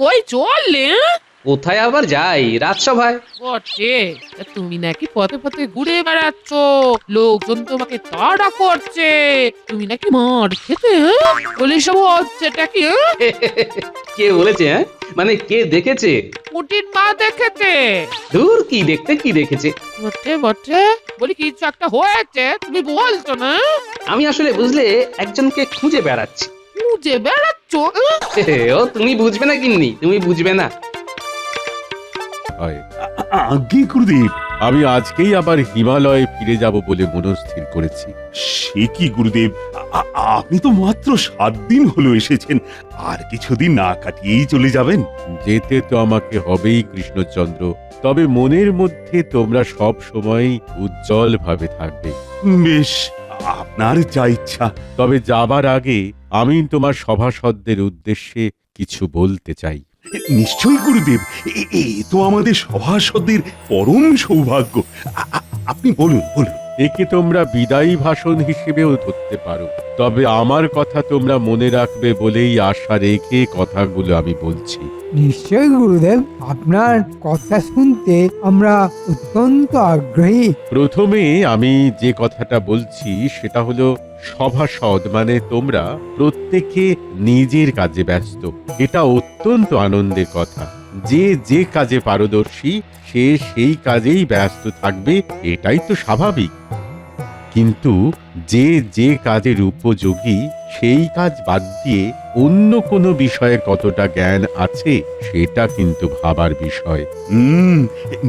কই চললে? কোথায় আবার যাই, রাজসভায়। বটে, তা তুমি নাকি পথে পথে ঘুরে বেড়াচ্ছ, লোকজন তোমাকে তাড়া করছে, তুমি নাকি মার খেতে, হ্যাঁ? বলে সব হচ্ছেটা কি, হ্যাঁ? কে বলেছে? হ্যাঁ, মানে কে দেখেছে? পুটির মা দেখেছে। দূর, কি দেখতে, কি দেখেছে? বটে বটে, বলি কিছু একটা হয়েছে, তুমি বলছো না? আমি আসলে বুঝলে একজনকে খুঁজে বেড়াচ্ছি। খুঁজে বেড়াচ্ছ, হ্যাঁ? ও তুমি বুঝবে না গিন্নি, তুমি বুঝবে না। হয়। আজ্ঞে গুরুদেব। আমি আজকেই আবার হিমালয়ে ফিরে যাব বলে মনস্থির করেছি। সে কি গুরুদেব, আপনি তো মাত্র 7 দিন হলো এসেছেন, আর কিছুদিন না কাটিয়েই চলে যাবেন। যেতে তো আমাকে হবেই কৃষ্ণচন্দ্র, তবে মনের মধ্যে তোমরা সব সময় উজ্জ্বল ভাবে থাকবে। বেশ, আপনার যা ইচ্ছা। তবে যাবার আগে আমি তোমার সভাসদদের উদ্দেশ্যে কিছু বলতে চাই। নিশ্চয়ই গুরুদেব, এ তো আমাদের সভাসদের পরম সৌভাগ্য। আপনি বলুন বলুন। একে তোমরা বিদায়ী ভাষণ হিসেবেও ধরতে পারো, তবে আমার কথা তোমরা মনে রাখবে বলেই আশা রেখে কথাগুলো আমি বলছি। নিশ্চয় গুরুদেব, আপনার কথা শুনতে আমরা অত্যন্ত আগ্রহী। প্রথমে আমি যে কথাটা বলছি সেটা হলো, সভাসদ মানে তোমরা প্রত্যেকে নিজের কাজে ব্যস্ত। এটা অত্যন্ত আনন্দের কথা। যে যে কাজে পারদর্শী সে সেই কাজেই ব্যস্ত থাকবে, এটাই তো স্বাভাবিক। কিন্তু যে যে কাজের উপযোগী সেই কাজ বাদ দিয়ে অন্য কোনো বিষয়ে কতটা জ্ঞান আছে সেটা কিন্তু ভাবার বিষয়।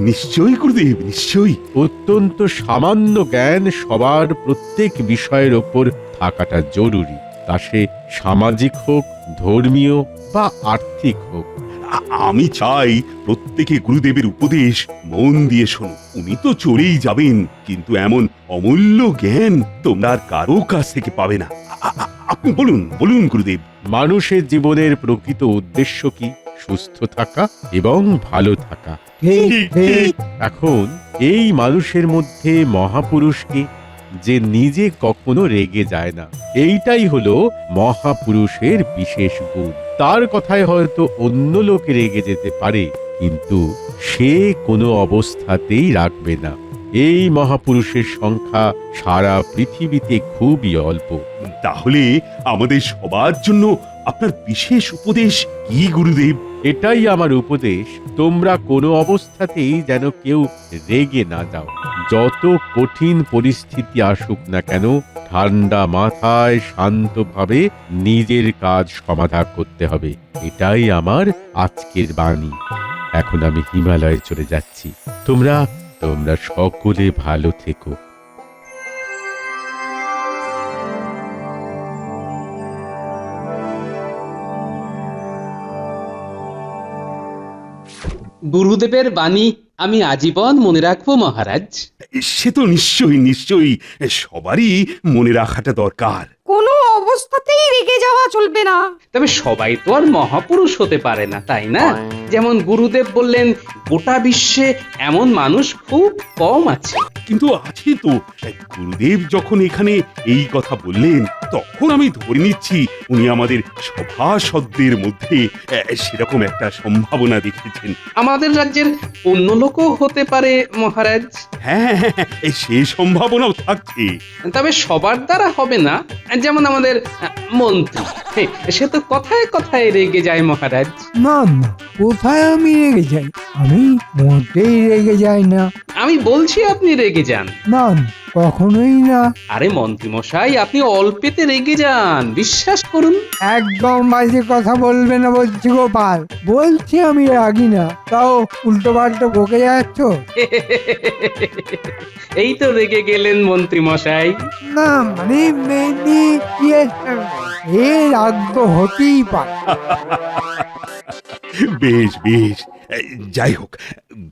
নিশ্চয়ই গুরুদেব, নিশ্চয়ই। অত্যন্ত সামান্য জ্ঞান সবার প্রত্যেক বিষয়ের ওপর থাকাটা জরুরি, তা সে সামাজিক হোক, ধর্মীয় বা আর্থিক হোক। আমি চাই প্রত্যেকে গুরুদেবের উপদেশ মন দিয়ে শোনো। উনি তো চলেই যাবেন, কিন্তু এমন অমূল্য জ্ঞান তোমরা আর কারো কাছ থেকে পাবে না। আপনি বলুন বলুন গুরুদেব। মানুষের জীবনের প্রকৃত উদ্দেশ্য কি? সুস্থ থাকা এবং ভালো থাকা। ঠিক ঠিক। এখন এই মানুষের মধ্যে মহাপুরুষকে, যে নিজে কখনো রেগে যায় না, এইটাই হলো মহাপুরুষের বিশেষ গুণ। তার কথায় হয়তো অন্য লোক রেগে যেতে পারে, কিন্তু সে কোনো অবস্থাতেই রাখবে না। এই মহাপুরুষের সংখ্যা সারা পৃথিবীতে খুবই অল্প। তাহলে আমাদের সবার জন্য আপনার বিশেষ উপদেশ কি গুরুদেব? এটাই আমার উপদেশ, তোমরা কোনো অবস্থাতেই যেন কেউ রেগে না যাও। যত কঠিন পরিস্থিতি আসুক না কেন, ঠান্ডা মাথায় শান্তভাবে নিজের কাজ সমাধা করতে হবে। এটাই আমার আজকের বাণী। এখন আমি হিমালয়ে চলে যাচ্ছি। তোমরা তোমরা সকলে ভালো থেকো। গুরুদেবের বাণী আমি আজীবন মনে রাখবো মহারাজ। সে তো নিশ্চয়ই নিশ্চয়ই, সবারই মনে রাখাটা দরকার। কোনো অবস্থাতেই রেগে যাওয়া চলবে না। তবে সবাই তো আর মহাপুরুষ হতে পারে না, তাই না? যেমন গুরুদেব বললেন, গোটা বিশ্বে এমন মানুষ খুব কম আছে। কিন্তু আছে তো। গুরুদেব যখন এখানে এই কথা বললেন, তখন আমি ধরে নিচ্ছি উনি আমাদের সভাসদদের মধ্যে সেরকম একটা সম্ভাবনা দেখেছেন। আমাদের রাজ্যের অন্য লোকও হতে পারে মহারাজ। হ্যাঁ, সে সম্ভাবনাও থাকছে। তবে সবার দ্বারা হবে না। যেমন আমাদের মন্ত্রী, সে তো কথায় কথায় রেগে যায় মহারাজ। না না, কোথায় আমি রেগে যাই? আমি মোটেই রেগে যাই না। আমি বলছি আপনি রেগে যান। না না, কখনোই না। আরে মন্ত্রী মশাই, আপনি অল্পেতে রেগে যান, বিশ্বাস করুন। একদম বাজে কথা বলবে না বলছি গোপাল। বলছি আমি রাগি না, তাও উল্টো পাল্টো বকে যাচ্ছ। এই তো রেগে গেলেন মন্ত্রী মশাই। না মানে মেনি ইয়ে, এ রাগ তো হতেই পারে। বেশ বেশ, যাই হোক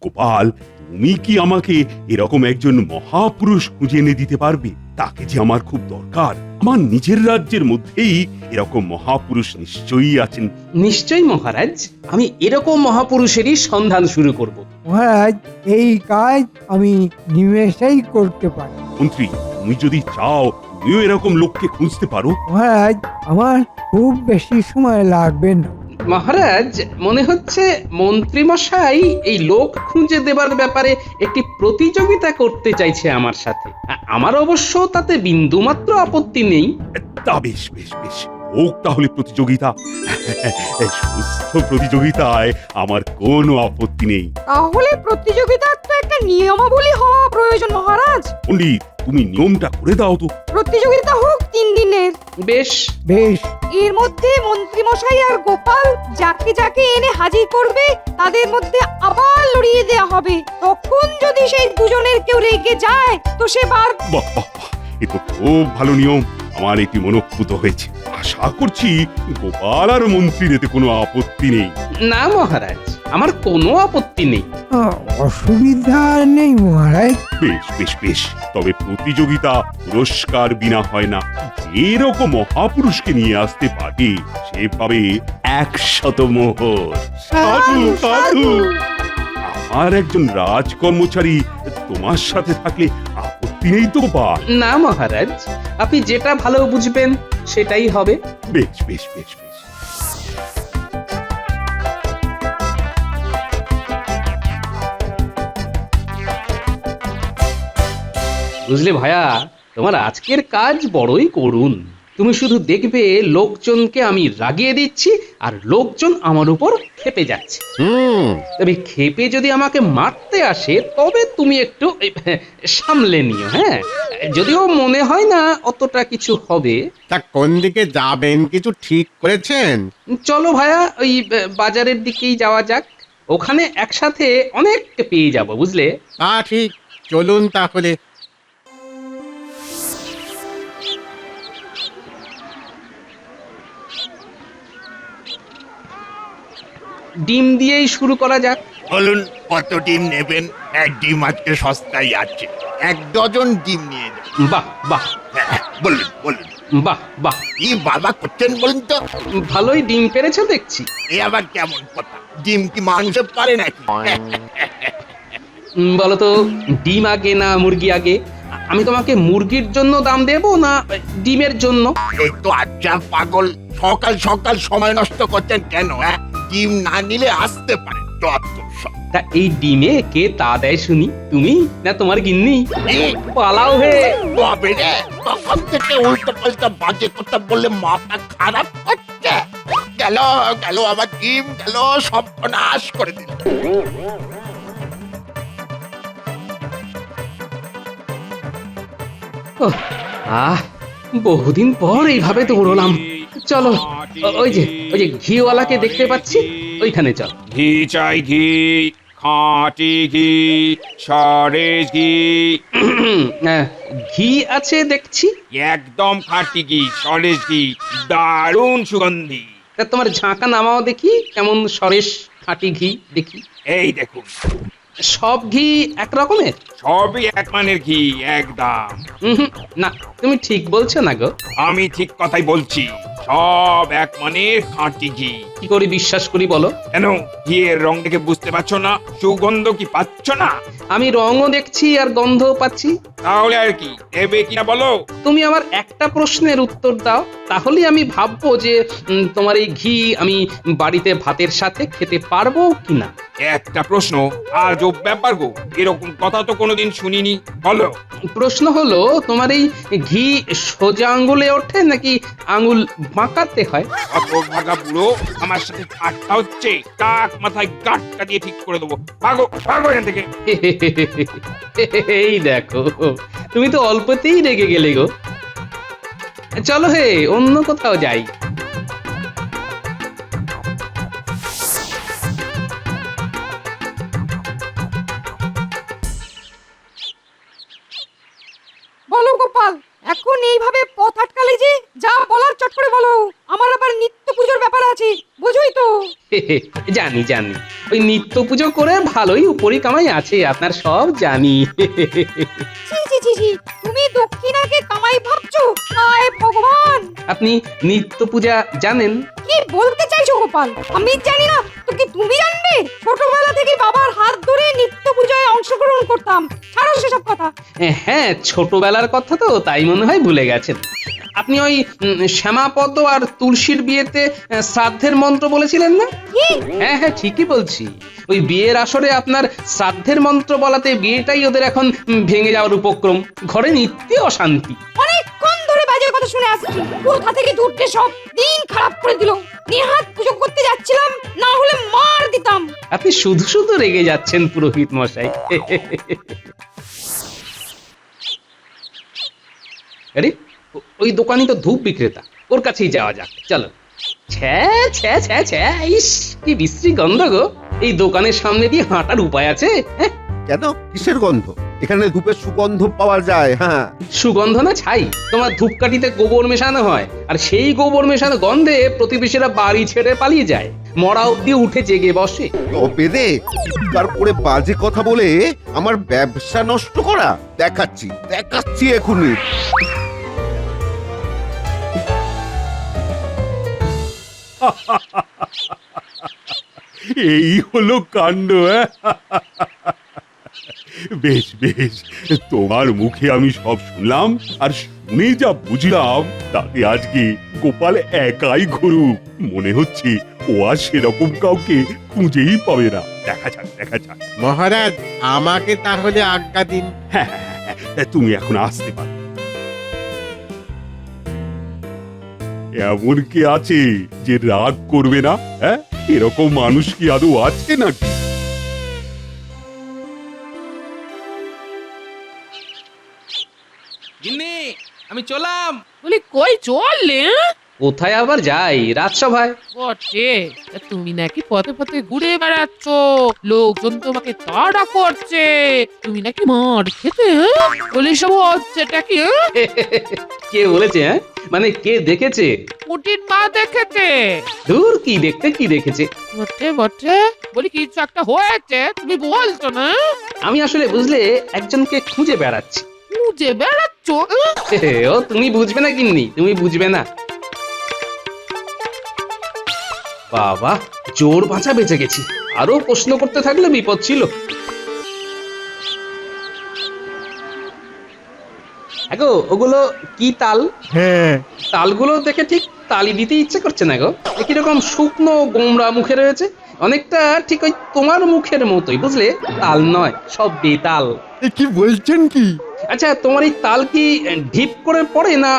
গোপাল, তুমি কি আমাকে এরকম একজন মহাপুরুষ খুঁজে এনে দিতে পারবে? তাকে যে আমার খুব দরকার। আমার নিজের রাজ্যের মধ্যেই এরকম মহাপুরুষ নিশ্চয়ই আছেন। নিশ্চয়ই মহারাজ, আমি এরকম মহাপুরুষেরই সন্ধান শুরু করব। মহারাজ, এই কাজ আমি নিমেষেই করতে পারি। মন্ত্রী, তুমি যদি চাও তুমিও এরকম লোককে খুঁজতে পারো। মহারাজ, আমার খুব বেশি সময় লাগবে না। মহারাজ, মনে হচ্ছে মন্ত্রী মশাই এই লোক খুঁজে দেবার ব্যাপারে একটি প্রতিযোগিতা করতে চাইছে আমার সাথে। আমার অবশ্য তাতে বিন্দুমাত্র আপত্তি নেই। তা বেশ বেশ বেশ, হোক তাহলে প্রতিযোগিতা। সুস্থ প্রতিযোগিতায় আমার কোনো আপত্তি নেই। তাহলে প্রতিযোগিতার তো একটা নিয়মাবলী হওয়া প্রয়োজন মহারাজ। পণ্ডিত, তুমি নিয়মটা করে দাও তো। প্রতিযোগিতা হোক 3 দিনের। বেশ, বেশ, এর মধ্যে মন্ত্রী মশাই আর গোপাল যাকে যাকে এনে হাজির করবে তাদের মধ্যে আবার লড়িয়ে দেয়া হবে। তখন যদি সেই দুজনের কেউ রেগে যায় তো সে বার। বাহ বাহ বাহ, এ তো খুব ভালো নিয়ম। আমার এটি মনোক্ষুত হয়েছে। আশা করছি গোপাল আর মন্ত্রীর এতে কোনো আপত্তি নেই। না মহারাজ, আমার কোনো আপত্তি নেই। অসুবিধা নেই মহারাজ। বেশ বেশ বেশ, তবে প্রতিযোগিতা পুরস্কার বিনা হয় না। যেরকম মহাপুরুষকে নিয়ে আসতে পারে সে পাবে 100 মোহর। সাধু সাধু। আমার একজন রাজকর্মচারী তোমার সাথে থাকলে আপত্তি নেই তো গোপাল? না মহারাজ, আপনি যেটা ভালো বুঝবেন সেটাই হবে। বেশ বেশ বেশ বেশ। বুঝলে ভায়া, তোমার আজকের কাজ বড়ই করুণ। তুমি শুধু দেখবে লোকজনকে আমি রাগিয়ে দিচ্ছি আর লোকজন আমার উপর ক্ষেপে যাচ্ছে। তবে ক্ষেপে যদি আমাকে মারতে আসে তবে তুমি একটু সামলে নিও। হ্যাঁ, যদিও মনে হয় না অতটা কিছু হবে। তা কোন দিকে যাবেন কিছু ঠিক করেছেন? চলো ভায়া, ওই বাজারের দিকেই যাওয়া যাক। ওখানে একসাথে অনেক পেয়ে যাব, বুঝলে? তা ঠিক, চলুন তাহলে। ডিম দিয়েই শুরু করা যাক। বলুন কত ডিম নেবেন? এক ডিম আজকে সস্তায় আছে, 1 ডজন ডিম নিয়ে যান। বাহ বাহ হ্যাঁ, বলুন বলুন, বাহ বাহ, কি বাবা করছেন বলুন তো? ভালোই ডিম পেরেছো দেখছি। এ আবার কেমন কথা? ডিম কি মাংস পারে নাকি? বলো তো, ডিম আগে না মুরগি আগে? আমি তোমাকে মুরগির জন্য দাম দেব না ডিমের জন্য? এই তো আচ্ছা পাগল, সকাল সকাল সময় নষ্ট করছেন কেন? হ্যাঁ, ডিম না নিলে আসতে পারেন। যত সব। তা এই ডিমে কে তা দেয় শুনি? তুমি না তোমার গিন্নি? পালাও হে। তবে রে, তখন থেকে উল্টো পাল্টা বাজে কথা বলে মাথা খারাপ হচ্ছে। গেল গেল আবার ডিম গেল, সর্বনাশ করে দিল। ওহ, আহ, বহুদিন পর এইভাবে দৌড়লাম। চলো, ওই যে ঘিওয়ালাকে দেখতে পাচ্ছি, ওইখানে চল। ঘি চাই ঘি, খাঁটি ঘি, সরেস ঘি। ঘি আছে দেখছি। একদম খাঁটি ঘি, সরেস ঘি, দারুণ সুগন্ধি। তা তোমার ঝাঁকা নামাও দেখি, কেমন সরেস খাঁটি ঘি দেখি। এই দেখুন, সব ঘি এক রকমের? সবই এক মানের ঘি, একদম। না, তুমি ঠিক বলছো না গো। আমি ঠিক কথাই বলছি, সব এক মানের খাঁটি ঘি। কি করে বিশ্বাস করি বলো? কেন, ঘিয়ের রং দেখে বুঝতে পারছো না? সুগন্ধ কি পাচ্ছ না? আমি রঙও দেখছি আর গন্ধও পাচ্ছি। তাহলে আর কি নেবে কিনা বলো? তুমি আমার একটা প্রশ্নের উত্তর দাও, তাহলেই আমি ভাববো যে তোমার এই ঘি আমি বাড়িতে ভাতের সাথে খেতে পারবো কিনা। একটা প্রশ্ন, আজব ব্যাপার গো, এরকম কথা তো কোনোদিন শুনিনি। বলো। প্রশ্ন হলো, তোমার এই ঘি সোজা আঙ্গুলে ওঠে নাকি আঙ্গুল বাঁকাতে হয়? অত ভাগা বুড়ো, আমার সাথে ঠাট্টা হচ্ছে? টাক মাথায় গাঁটটা দিয়ে ঠিক করে দেবো। ভাগো ভাগো এখান থেকে। এই দেখো, তুমি তো অল্পতেই রেগে গেলে গো। চলো হে, অন্য কোথাও যাই। বলো গোপাল, এখন এইভাবে পথ আটকালে যে, যা বলার চট করে বলো। আমার আবার নিত্য পুজোর ব্যাপার আছে, বুঝোই তো? জানি জানি, ওই নিত্য পুজো করে ভালোই উপরি কামাই আছে আপনার, সব জানি। ছি ছি ছি ছি, তুমি দক্ষিণাকে কামাই ভাবছো? হায় ভগবান! আপনি নিত্য পূজা জানেন? কি বলতে চাইছো গোপাল? আমি জানি না তো কি তুমি জানবে? ছোটবেলা থেকে বাবার হাত ধরে নিত্য পূজায় অংশগ্রহণ করতাম। ছাড়ো সেসব কথা। হ্যাঁ, ছোটবেলার কথা তো, তাই মনে হয় ভুলে গেছেন। আপনি ওই শ্যামাপদ আর তুলসীর বিয়েতে শ্রাদ্ধের মন্ত্র বলেছিলেন না? হ্যাঁ হ্যাঁ, ঠিকই বলছি। ওই বিয়ের আসরে আপনার শ্রাদ্ধের মন্ত্র বলাতে বিয়েটাই ওদের এখন ভেঙে যাওয়ার উপক্রম। ঘরে নিত্য অশান্তি। অনেকক্ষণ ধরে বাজে কথা শুনে আসছি, কোথা থেকে দুটে সব দিন খারাপ করে দিল। নেহাত পুজো করতে যাচ্ছিলাম, না হলে মার দিতাম। আপনি শুধু শুধু রেগে যাচ্ছেন পুরোহিত মশাই। আরে ওই দোকানি তো ধূপ বিক্রেতা, ওর কাছেই যাওয়া যাক, চলো। ছ্যা ছ্যা ছ্যা ছ্যা, ইস কি বিশ্রী গন্ধ গো। এই দোকানের সামনে দিয়ে হাঁটার উপায় আছে? হ্যাঁ, কেন কিসের গন্ধ? এখানে ধূপের সুগন্ধ পাওয়া যায়। হ্যাঁ, সুগন্ধ না ছাই। তোমার ধূপকাঠিতে গোবর মেশানো হয়, আর সেই গোবর মেশানো গন্ধে প্রতিবেশীরা বাড়ি ছেড়ে পালিয়ে যায়, মরা অব্দি উঠে জেগে বসে। তবে রে, চিৎকার করে বাজে কথা বলে আমার ব্যবসা নষ্ট করা? দেখাচ্ছি দেখাচ্ছি এখনই। এই হলো কাণ্ড। বেশ বেশ, তোমার মুখে আমি সব শুনলাম, আর শুনে যা বুঝলাম তাতে আজকে গোপাল একাই ঘুরুক। মনে হচ্ছে ও আর সেরকম কাউকে খুঁজেই পাবে না। দেখা যাক দেখা যাক। মহারাজ, আমাকে তাহলে আজ্ঞা দিন। হ্যাঁ, তুমি এখন আসতে পারো। এমন কি আছে যে রাগ করবে না? হ্যাঁ, এরকম মানুষ কি আদৌ আছে নাকি? গিন্নি, আমি চলাম। বলি কই চললে? কোথায় আবার যাই? রাজসভায়। বটে, তা তুমি নাকি পথে পথে ঘুরে বেড়াচ্ছ, লোকজন তোমাকে তাড়া করছে, তুমি নাকি মার খেতে? বলি সব হচ্ছেটা কি? কে বলেছে? হ্যাঁ, মানে কে দেখেছে? পুটির মা দেখেছে। দূর, কি দেখতে, কি দেখেছে? বটে বটে, বলি কিছু একটা হয়েছে, তুমি বলছো না? আমি আসলে বুঝলে একজনকে খুঁজে বেড়াচ্ছি। খুঁজে বেড়াচ্ছ? ও তুমি বুঝবে না গিন্নি, তুমি বুঝবে না। বাবা, জোর বাঁচা বেঁচে গেছি। আরো প্রশ্ন করতে থাকলে বিপদ ছিল। গো, ওগুলো কি তাল? হ্যাঁ, তালগুলো দেখে ঠিক তালি দিতে ইচ্ছে করছে না গো। কিরকম শুকনো গোমরা মুখে রয়েছে, অনেকটা ঠিক ওই তোমার মুখের মতোই, বুঝলে? তাল নয়, সব বেতাল। কি বলছেন কি? আচ্ছা, তোমার এই তাল কি ঢিপ করে পড়ে না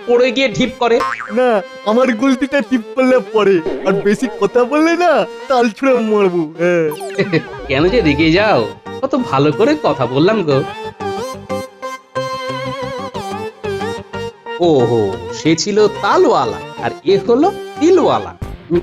পড়ে গিয়ে ঢিপ করে? না, আমার গুলতিটা টিপ করলে পরে, আর বেশি কথা বললে না তাল ছুঁড়ে মারবো। কেন যে রেগে যাও? কত ভালো করে কথা বললাম গো। ওহো, সে ছিল তালওয়ালা, আর এ হলো তিলওয়ালা।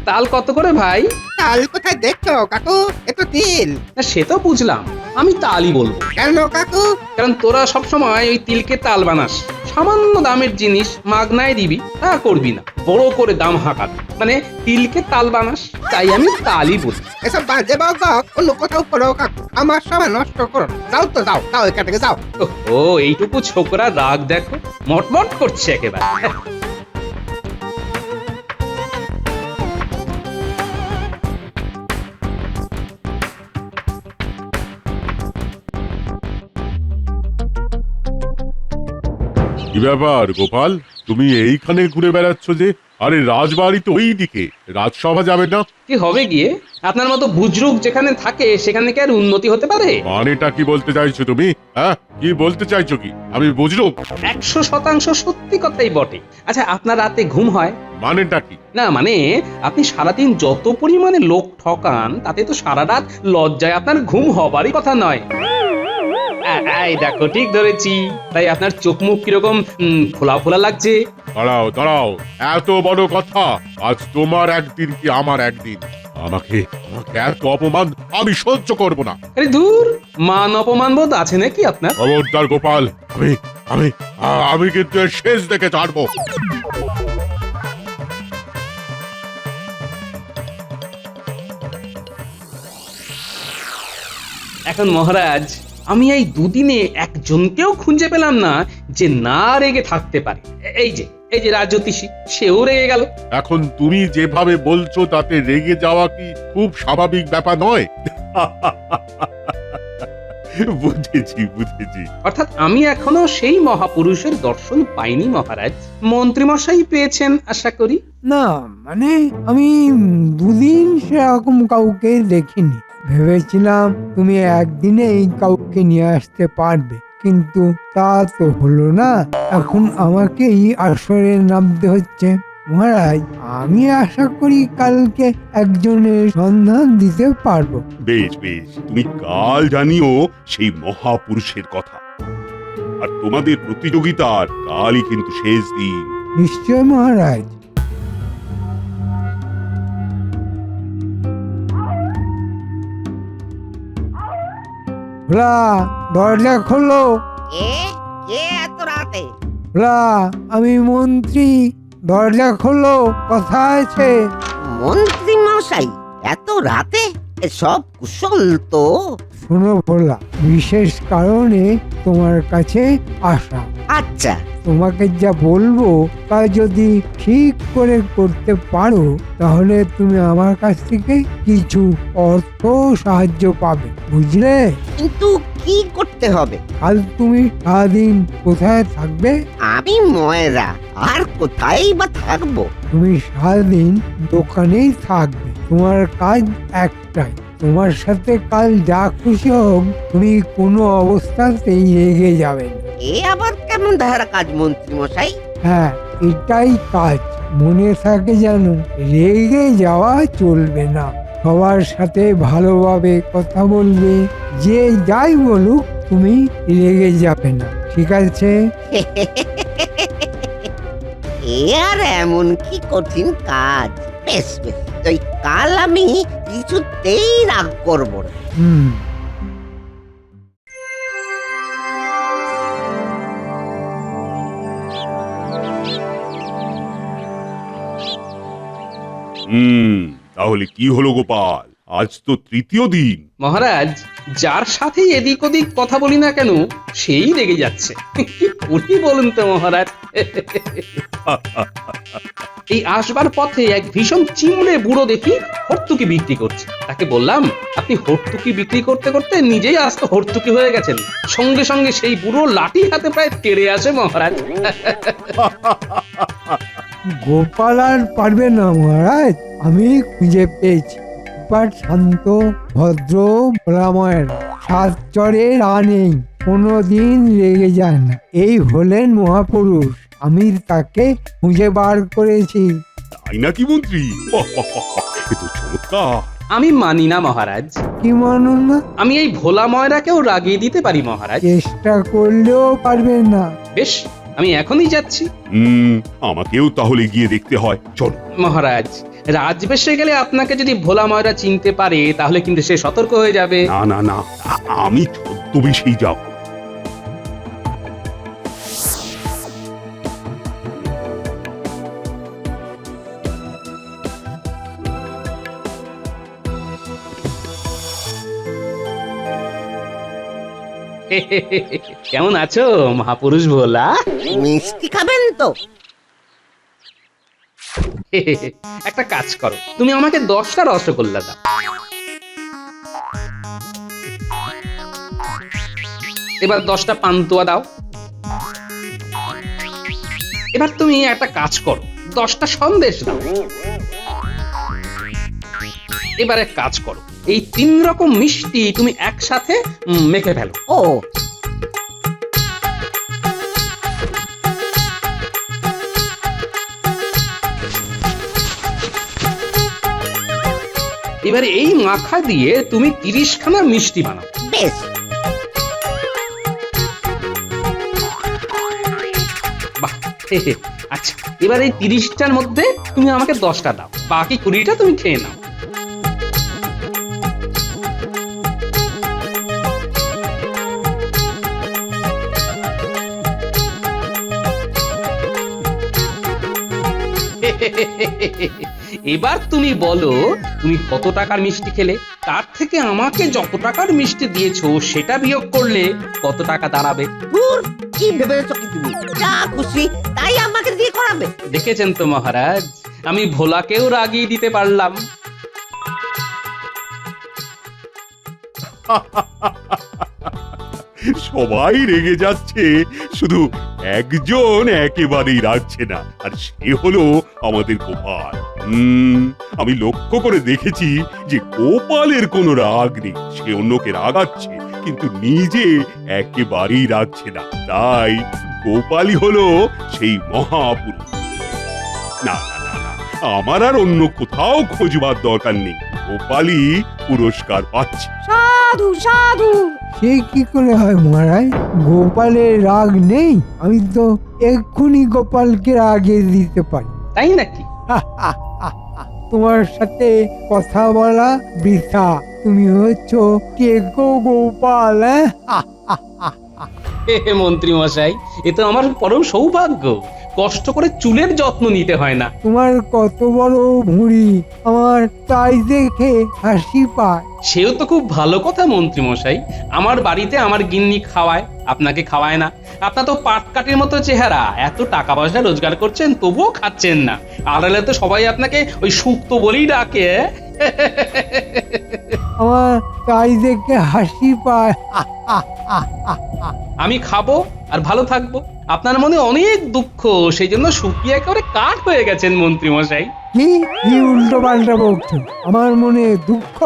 তাল কত করে ভাই? তাল কোথায় দেখছো কাকু? একটু তিল। না, সে তো বুঝলাম, আমি তালই বলবো। কেন কাকু? কারণ তোরা সবসময় ওই তিলকে তাল বানাস। সামান্য দামের জিনিস মাগনায় দিবি, তা করবি না, বড় করে দাম হাঁকাবি। মানে তিলকে তাল বানাস, তাই আমি তালই বলি। এসব বাজে বাবা অন্য কোথাও করো কাকু, আমার সময় নষ্ট করো না। যাও তো যাও, যাও এখান থেকে যাও। ও, এইটুকু ছোকরা রাগ দেখো, মটমট করছে একেবারে। কি ব্যাপার গোপাল, তুমি এইখানে ঘুরে বেড়াচ্ছ যে? আরে রাজবাড়ি তো ওই দিকে, রাজসভা যাবে না? কি হবে গিয়ে? আপনার মতো বুজরুক যেখানে থাকে সেখানে কি আর উন্নতি হতে পারে? মানেটা কি বলতে চাইছো তুমি? হ্যাঁ, কি বলতে চাইছো কি? আমি বুঝলো 100% সত্যি কথাই বটে। আচ্ছা, আপনার রাতে ঘুম হয়? মানেটা কি? না মানে, আপনি সারাদিন যত পরিমাণে লোক ঠকান, তাতে তো সারা রাত লজ্জায় আপনার ঘুম হবারই কথা নয়। এই দেখো, ঠিক ধরেছি। তাই আপনার চোখ মুখ কিরকম ফোলা ফোলা লাগছে। দাঁড়াও দাঁড়াও, এত বড় কথা? আজ তোমার একদিন কি আমার একদিন? আমাকে আমাকে এত অপমান আমি সহ্য করব না। আরে দূর, মান অপমান বোধ আছে নাকি আপনার? খবরদার গোপাল, আমি আমি আমি কিন্তু এর শেষ দেখে ছাড়বো। এখন মহারাজ, আমি এই দুদিনে একজনকেও খুঁজে পেলাম না যে না রেগে থাকতে পারে। এই যে রাজজ্যোতিষী, সেও রেগে গেল। এখন তুমি যেভাবে বলছো তাতে রেগে যাওয়া কি খুব স্বাভাবিক ব্যাপার নয়? বুঝেছি বুঝেছি। অর্থাৎ আমি এখনো সেই মহাপুরুষের দর্শন পাইনি মহারাজ। মন্ত্রীমশাই পেয়েছেন আশা করি। না মানে আমি দুদিন সেরকম কাউকে দেখিনি। ভেবেছিলাম তুমি একদিনেই কাউকে নিয়ে আসতে পারবে, কিন্তু তা তো হলো না। এখন আমাকেই আসরে নামতে হচ্ছে। মহারাজ, আমি আশা করি কালকে একজনের সন্ধান দিতে পারবো। বেশ বেশ, তুমি কাল জানিও সেই মহাপুরুষের কথা। আর তোমাদের প্রতিযোগিতার কালই কিন্তু শেষ দিন। নিশ্চয় মহারাজ। ভোলা, দরজা খোলো। কে কে এত রাতে? ভোলা, আমি মন্ত্রী, দরজা খোলো, কথা আছে। মন্ত্রী মশাই এত রাতে? সব কুশল তো? শোনো ভোলা, বিশেষ কারণে তোমার কাছে আসা। আচ্ছা, তোমাকে যা বলবো তা যদি ঠিক করে করতে পারো তাহলে তুমি আমার কাছ থেকে কিছু অর্থ সাহায্য পাবে, বুঝলে? কিন্তু কি করতে হবে? কাল তুমি সারাদিন কোথায় থাকবে? আমি ময়রা, আর কোথায় বা থাকবো? তুমি সারাদিন দোকানেই থাকবে। তোমার কাজ একটাই, তোমার সাথে কাল যা খুশি হোক তুমি কোনো অবস্থাতেই রেগে যাবে না। এ আবার কেমন ধারা কাজ মন্ত্রী মশাই? হ্যাঁ, এটাই কাজ। মনে থাকে যেন রেগে যাওয়া চলবে না। সবার সাথে ভালোভাবে কথা বলবে, যে যাই বলুক তুমি রেগে যাবে না, ঠিক আছে? এ আর এমন কি কঠিন কাজ? বেশ বেশ, ওই কাল আমি কিছুতেই রাগ করবো না। হুম। তাহলে কি হলো গোপাল? আজ তো তৃতীয় দিন। মহারাজ, যার সাথে এদিক ওদিক কথা বলি না কেন সেই রেগে যাচ্ছে। কি করি বলুন তো মহারাজ। এই আসবার পথে এক ভীষণ চিমড়ে বুড়ো দেখি হর্তুকি বিক্রি করছে। তাকে বললাম, আপনি হর্তুকি বিক্রি করতে করতে নিজেই আস্ত হর্তুকি হয়ে গেছেন। সঙ্গে সঙ্গে সেই বুড়ো লাঠি হাতে প্রায় তেড়ে আসে মহারাজ। গোপাল আর পারবে না মহারাজ, আমি খুঁজে পেয়েছি। গোপাল শান্ত, ভদ্র, ভোলাময়ের, সাত চরে রা নেই, কোনোদিন রেগে যায় না। এই হলেন মহাপুরুষ। আমি তাকে খুঁজে বার করেছি। তাই নাকি মন্ত্রী? এ তো চমৎকার। আমি মানি না মহারাজ। কি মানুন না? আমি এই ভোলা ময়রাকেও রাগিয়ে দিতে পারি মহারাজ। চেষ্টা করলেও পারবে না। বেশ, আমি এখনই যাচ্ছি। আমাকেও তাহলে গিয়ে দেখতে হয়, চলো। মহারাজ, রাজবেশে গেলে আপনাকে যদি ভোলা ময়রা চিনতে পারে তাহলে কিন্তু সে সতর্ক হয়ে যাবে। না না না, আমি ছদ্মবেশেই যাব। কেমন আছো মহাপুরুষ ভোলা? মিষ্টি খাবেন তো? একটা কাজ করো, তুমি আমাকে 10টা রসগোল্লা দাও। এবার 10টা পান্তুয়া দাও। এবার তুমি একটা কাজ করো, 10টা সন্দেশ দাও। এবার এক কাজ করো, এই 3 রকম মিষ্টি তুমি একসাথে মেখে ফেলো। ও, এবারে এই মাখা দিয়ে তুমি 30খানা মিষ্টি বানাও। বেশ। বাহ, আচ্ছা, এবার এই 30টার মধ্যে তুমি আমাকে 10টা দাও, বাকি 20টা তুমি খেয়ে নাও। এবার তুমি বলো, তুমি কত টাকার মিষ্টি খেলে? তার থেকে আমাকে যত টাকার মিষ্টি দিয়েছো সেটা বিয়োগ করলে কত টাকা দাঁড়াবে? দূর, কি ভেবেছো কি তুমি? যা খুশি তাই আমাকে দিয়ে করাবে? দেখেছেন তো মহারাজ, আমি ভোলাকেও রাগিয়ে দিতে পারলাম। সবাই রেগে যাচ্ছে, শুধু একজন একেবারেই রাখছে না, আর সে হলো আমাদের গোপাল। আমি লক্ষ্য করে দেখেছি যে গোপালের কোনো রাগ নেই, সে অন্যকে রাগাচ্ছে কিন্তু নিজে একেবারেই রাখছে না। তাই গোপালই হলো সেই মহাপুরুষ। না না না না, আমার আর অন্য কোথাও খোঁজবার দরকার নেই, গোপালই পুরস্কার পাচ্ছে। সাধু সাধু। সে কি করে হয় মহারাজ? গোপালের রাগ নেই? আমি তো এক্ষুনি গোপালকে রাগিয়ে দিতে পারি। তাই নাকি? তোমার সাথে কথা বলা বৃথা। তুমি হচ্ছ টেকো গোপাল। হে মন্ত্রী মশাই, এ তো আমার পরম সৌভাগ্য। কষ্ট করে চুলের যত্ন নিতে হয় না। তোমার কত বড় ভুঁড়ি, আমার তাই দেখে হাসি পায়। সেও তো খুব ভালো কথা মন্ত্রী মশাই। আমার বাড়িতে আমার গিন্নি খাওয়ায়, আপনাকে খাওয়ায় না। আপনার তো পাটকাঠির মতো চেহারা, এত টাকা পয়সা রোজগার করছেন তবুও খাচ্ছেন না। আড়ালে তো সবাই আপনাকে ওই সুক্ত বলেই ডাকে। আমার তাই দেখে হাসি পায়। আমি খাবো আর ভালো থাকবো। আপনার মনে অনেক দুঃখ, সেই জন্য শুকিয়ে একেবারে কাঠ হয়ে গেছেন মন্ত্রী মশাই। কি উল্টো পাল্টা বলছো? আমার মনে দুঃখ?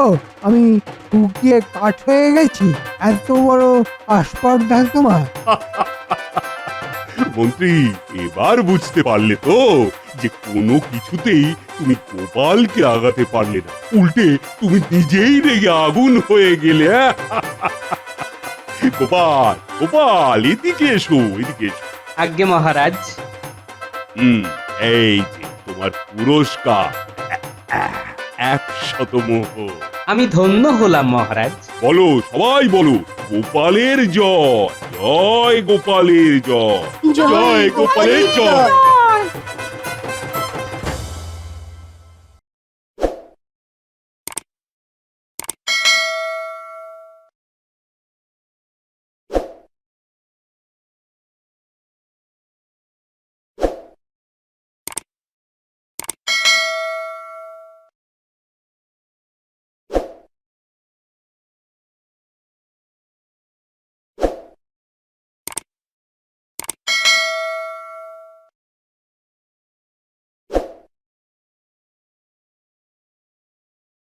আমি শুকিয়ে কাঠ হয়ে গেছি? এত বড় আস্পর্ধা তোমার? মন্ত্রী, এবার বুঝতে পারলে তো যে কোনো কিছুতেই তুমি গোপালকে আগাতে পারলে না, উল্টে তুমি নিজেই রেগে আগুন হয়ে গেলে। গোপাল, গোপাল, এদিকে এসো, এদিকে এসো। আজ্ঞে মহারাজ। এই যে তোমার পুরস্কার, 100 মোহর। আমি ধন্য হলাম মহারাজ। বলো, সবাই বলো, গোপালের জয়, জয় গোপালের জয়, জয় গোপালের জয়।